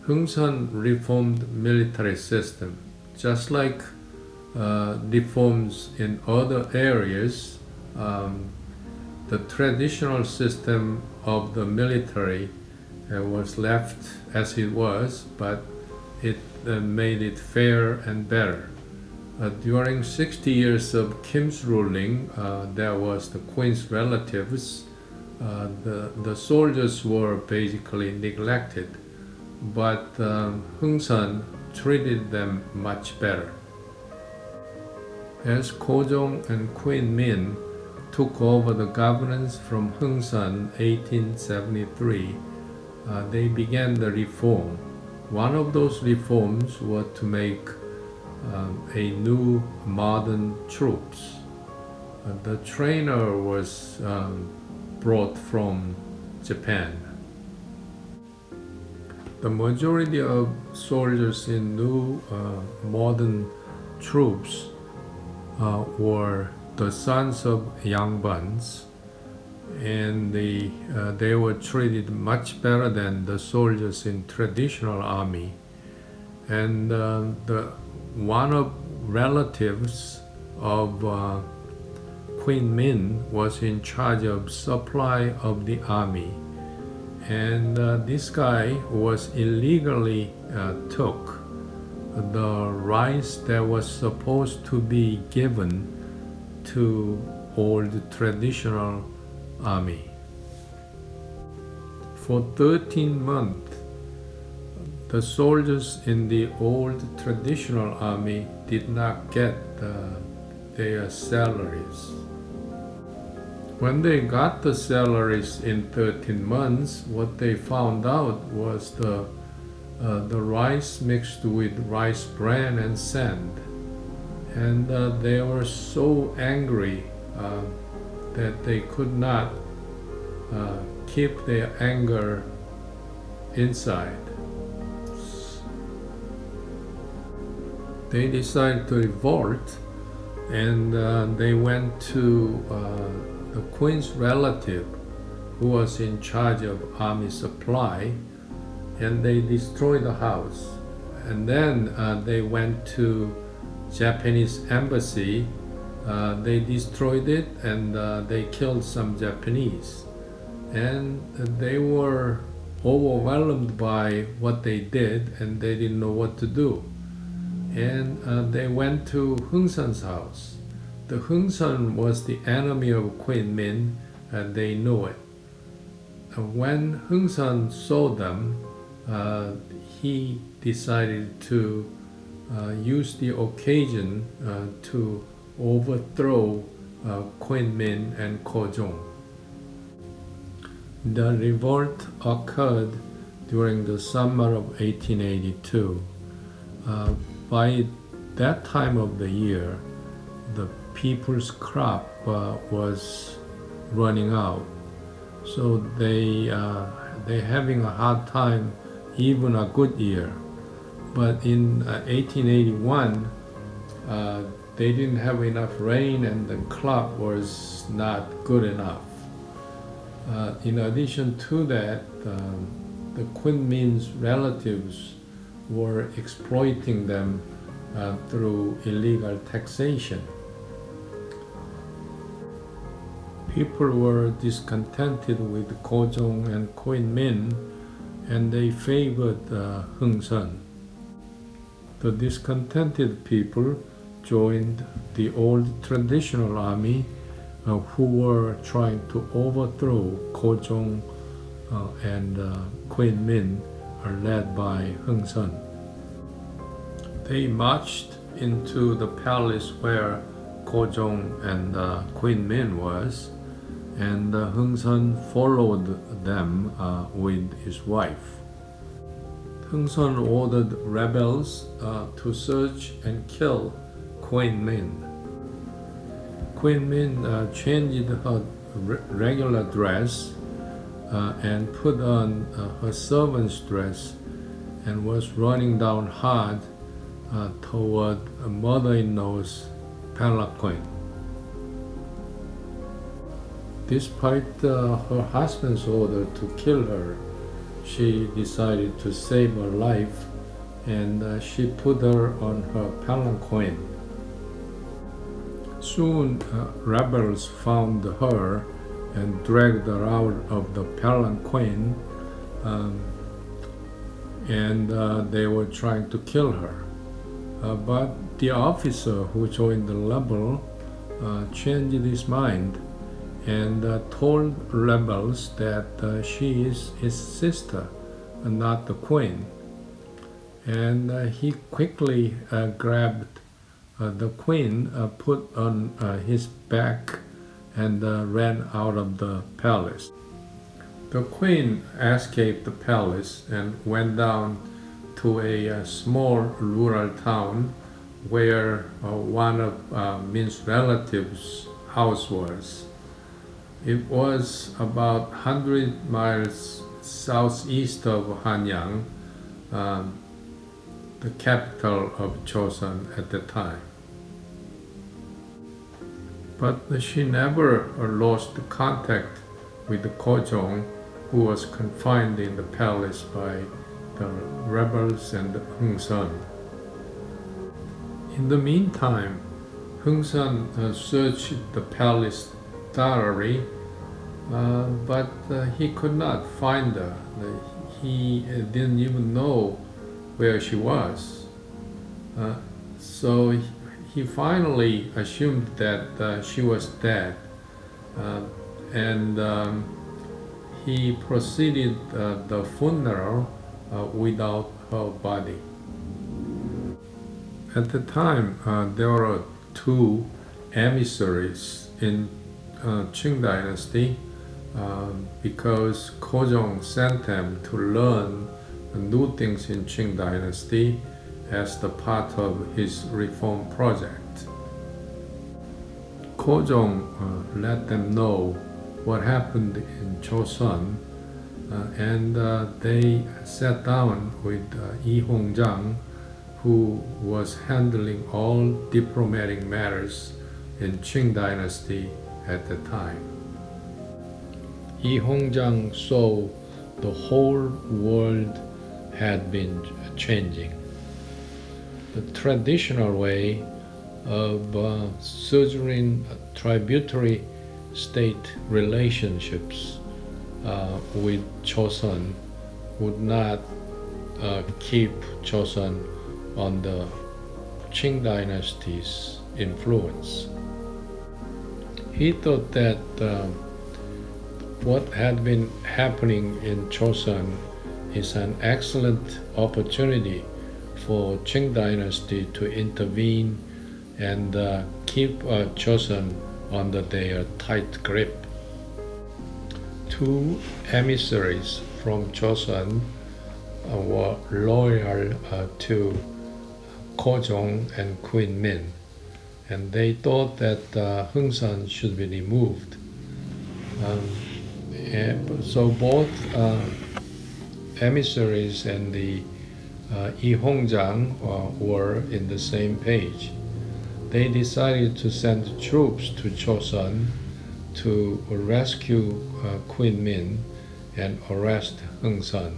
Heungsun reformed military system. Just like reforms in other areas, the traditional system of the military was left as it was, but it made it fair and better. During 60 years of Kim's ruling, there was the Queen's relatives. The soldiers were basically neglected, but Heungsun treated them much better. As Kojong and Queen Min took over the governance from Heungsun 1873, they began the reform. One of those reforms was to make a new modern troops. The trainer was brought from Japan. The majority of soldiers in new modern troops were the sons of Yangbuns, and they were treated much better than the soldiers in traditional army. And one of relatives of Queen Min was in charge of supply of the army, and this guy was illegally took the rice that was supposed to be given to old traditional army. For 13 months, the soldiers in the old traditional army did not get their salaries. When they got the salaries in 13 months, what they found out was the rice mixed with rice bran and sand. And they were so angry that they could not keep their anger inside. They decided to revolt, and they went to the Queen's relative, who was in charge of army supply, and they destroyed the house. And then they went to Japanese embassy. They destroyed it, and they killed some Japanese. And they were overwhelmed by what they did, and they didn't know what to do. And they went to Heungsun's house. The Heungsun was the enemy of Queen Min, and they knew it. And when Heungsun saw them, he decided to use the occasion to overthrow Queen Min and Kojong. The revolt occurred during the summer of 1882. By that time of the year, the people's crop was running out, so they having a hard time, even a good year. But in 1881, they didn't have enough rain, and the crop was not good enough. In addition to that, the Queen Min's relatives were exploiting them through illegal taxation. People were discontented with Kojong and Queen Min, and they favored Heungsun. The discontented people joined the old traditional army who were trying to overthrow Kojong and Queen Min, are led by Heungsun. They marched into the palace where Kojong and Queen Min was, and Heungsun followed them with his wife. Heungsun ordered rebels to search and kill Queen Min. Queen Min changed her regular dress and put on her servant's dress and was running down hard toward a mother-in-law's palanquin. Despite her husband's order to kill her, she decided to save her life, and she put her on her palanquin. Soon rebels found her and dragged her out of the palanquin, and they were trying to kill her. But the officer who joined the rebel changed his mind and told rebels that she is his sister and not the queen. And he quickly grabbed the queen, put on his back, and ran out of the palace. The queen escaped the palace and went down to a small rural town where one of Min's relatives' house was. It was about 100 miles southeast of Hanyang, the capital of Joseon at the time. But she never lost contact with the Kojong, who was confined in the palace by the rebels and Heungsun. In the meantime, Heungsun searched the palace thoroughly, but he could not find her. He didn't even know where she was. So he finally assumed that she was dead, and he proceeded the funeral without her body. At the time, there were two emissaries in Qing dynasty because Kojong sent them to learn new things in Qing dynasty as the part of his reform project. Kojong let them know what happened in Joseon, and they sat down with Yi Hongjang, who was handling all diplomatic matters in Qing dynasty at the time. Yi Hongjang saw the whole world had been changing. The traditional way of suzerain tributary state relationships with Joseon would not keep Joseon on the Qing dynasty's influence. He thought that what had been happening in Joseon is an excellent opportunity for Qing dynasty to intervene and keep Joseon under their tight grip. Two emissaries from Joseon were loyal to Kojong and Queen Min, and they thought that Heungsan should be removed. So both emissaries and the Yi Hongjang were in the same page. They decided to send troops to Joseon to rescue Queen Min and arrest Heungsan.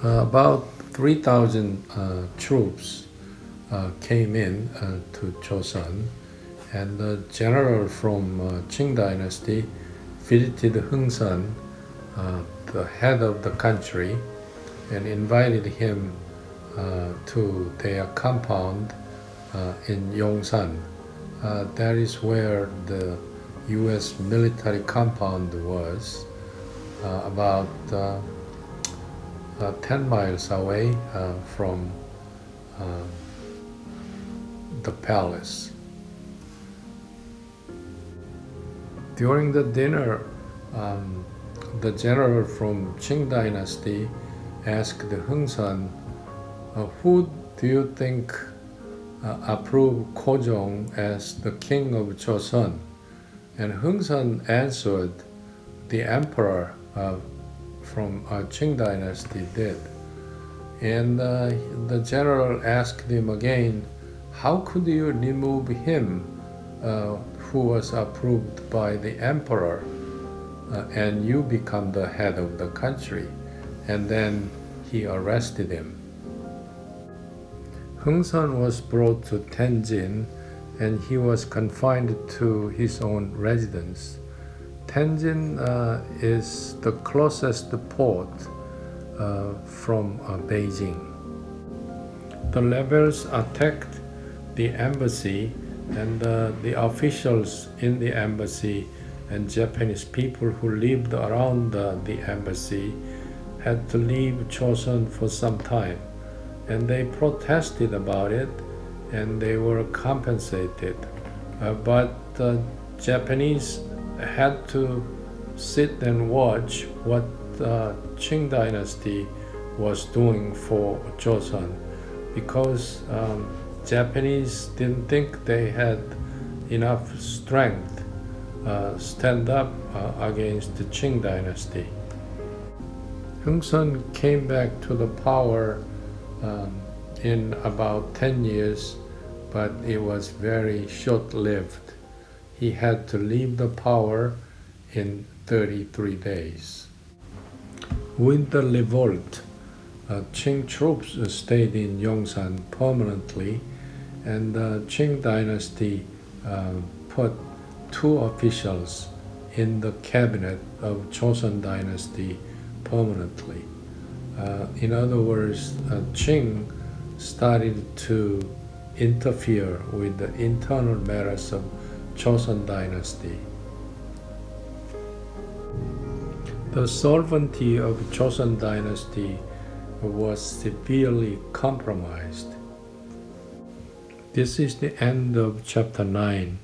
About 3,000 troops came in to Joseon, and the general from Qing dynasty visited Heungsan, the head of the country, and invited him to their compound in Yongsan. That is where the U.S. military compound was, about 10 miles away from the palace. During the dinner, the general from Qing dynasty asked Heungsan, who do you think approved Kojong as the king of Joseon? And Heungsan answered, the emperor from Qing dynasty did. And the general asked him again, how could you remove him who was approved by the emperor? and you become the head of the country. And then he arrested him. Heungsun was brought to Tenjin, and he was confined to his own residence. Tenjin is the closest port from Beijing. The rebels attacked the embassy, and the officials in the embassy and Japanese people who lived around the embassy had to leave Joseon for some time, and they protested about it, and they were compensated. But the Japanese had to sit and watch what the Qing dynasty was doing for Joseon, because Japanese didn't think they had enough strength stand up against the Qing dynasty. Heungsun came back to the power in about 10 years, but it was very short-lived. He had to leave the power in 33 days. With the revolt, Qing troops stayed in Yongsan permanently, and the Qing dynasty put 2 officials in the cabinet of Joseon dynasty permanently. In other words, Qing started to interfere with the internal matters of Joseon dynasty. The sovereignty of Joseon dynasty was severely compromised. This is the end of chapter 9.